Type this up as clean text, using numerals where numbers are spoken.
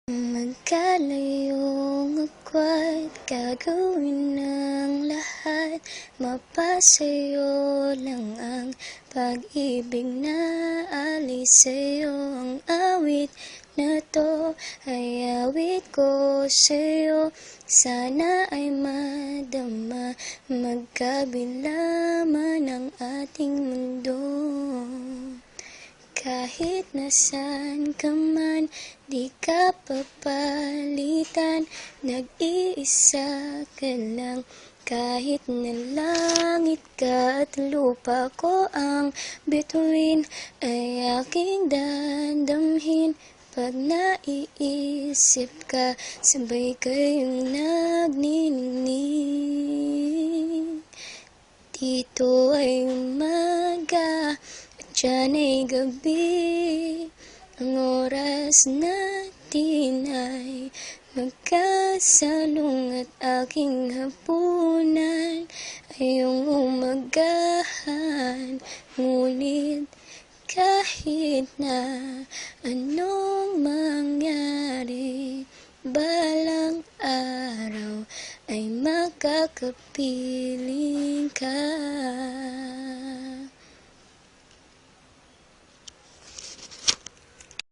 Magkalayong agwat, gagawin ng lahat, mapasayo lang ang pag-ibig na alis sa'yo. Ang awit na to ay awit ko sa'yo, sana ay madama, magkabila man ang ating mundo. Kahit nasaan ka man, di ka papalitan, nag-iisa ka lang. Kahit na langit ka at lupa ko ang bituin, ay aking dadamhin. Pag naiisip ka, sabay kayong nagniningning. Dito ay umaga, diyan ay gabi, ang oras natin ay magkasalong at aking hapunan ay iyong umagahan. Ngunit kahit na anong mangyari, balang araw ay makakapiling ka.